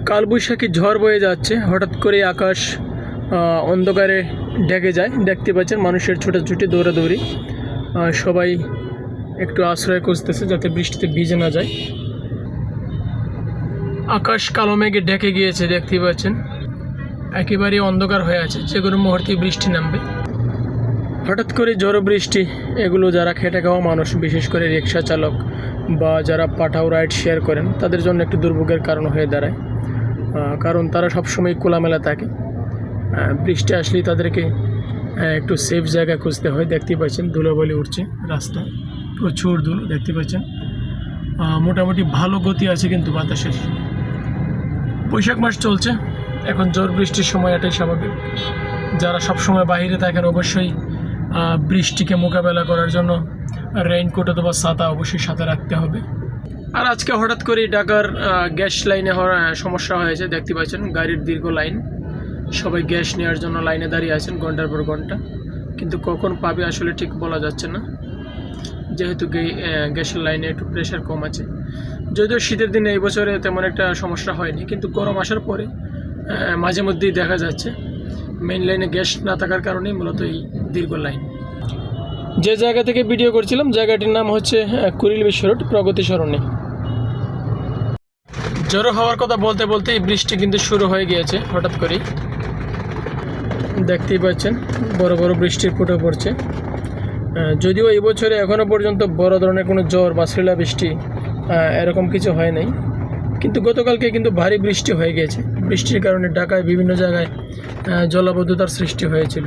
কালবৈশাখী ঝড় বয়ে যাচ্ছে, হঠাৎ করে আকাশ অন্ধকারে ঢেকে যায়। দেখতে পাচ্ছেন মানুষের ছোটাছুটি, দৌড়াদৌড়ি, সবাই একটু আশ্রয় খুঁজতেছে যাতে বৃষ্টিতে ভিজে না যায়। আকাশ কালো মেঘে ঢেকে গিয়েছে, দেখতে পাচ্ছেন একেবারে অন্ধকার হয়ে আছে, যে কোনো মুহূর্তে বৃষ্টি নামবে। হঠাৎ করে ঝড় বৃষ্টি, এগুলো যারা খেটে খাওয়া মানুষ, বিশেষ করে রিক্সা চালক বা যারা পাঠাও রাইড শেয়ার করেন, তাদের জন্য একটু দুর্ভোগের কারণ হয়ে দাঁড়ায়। কারণ তারা সবসময় খোলামেলা থাকে, বৃষ্টি আসলেই তাদেরকে একটু সেফ জায়গা খুঁজতে হয়। দেখতে পাচ্ছেন ধুলোবালি উঠছে রাস্তায়, প্রচুর ধুলো দেখতে পাচ্ছেন। মোটামুটি ভালো গতি আছে কিন্তু বাতাসের। বৈশাখ মাস চলছে, এখন ঝড় বৃষ্টির সময়, এটাই স্বাভাবিক। যারা সবসময় বাইরে থাকেন অবশ্যই বৃষ্টিকে মোকাবেলা করার জন্য রেইনকোট অথবা ছাতা অবশ্যই সাথে রাখতে হবে। আর আজকে হঠাৎ করে ঢাকার গ্যাস লাইনে হওয়ার সমস্যা হয়েছে, দেখতে পাচ্ছেন গাড়ির দীর্ঘ লাইন, সবাই গ্যাস নেওয়ার জন্য লাইনে দাঁড়িয়ে আছেন ঘন্টার পর ঘন্টা, কিন্তু কখন পাবে আসলে ঠিক বলা যাচ্ছে না, যেহেতু গ্যাসের লাইনে একটু প্রেশার কম আছে। যদিও শীতের দিনে এই বছরে তেমন একটা সমস্যা হয়নি, কিন্তু গরম আসার পরে মাঝে মধ্যেই দেখা যাচ্ছে মেইন লাইনে গ্যাস না থাকার কারণেই মূলত এই দীর্ঘ লাইন। যে জায়গা থেকে ভিডিও করছিলাম জায়গাটির নাম হচ্ছে কুড়িল বিশ্ব রোড, প্রগতি সরণি। জড়ো হওয়ার কথা বলতে বলতেই বৃষ্টি কিন্তু শুরু হয়ে গিয়েছে হঠাৎ করেই, দেখতেই পাচ্ছেন বড় বড় বৃষ্টির ফুটে পড়ছে। যদিও এই বছরে এখনও পর্যন্ত বড় ধরনের কোনো ঝড় বা শিলাবৃষ্টি এরকম কিছু হয় নাই, কিন্তু গতকালকে কিন্তু ভারী বৃষ্টি হয়ে গিয়েছে। বৃষ্টির কারণে ঢাকায় বিভিন্ন জায়গায় জলাবদ্ধতার সৃষ্টি হয়েছিল।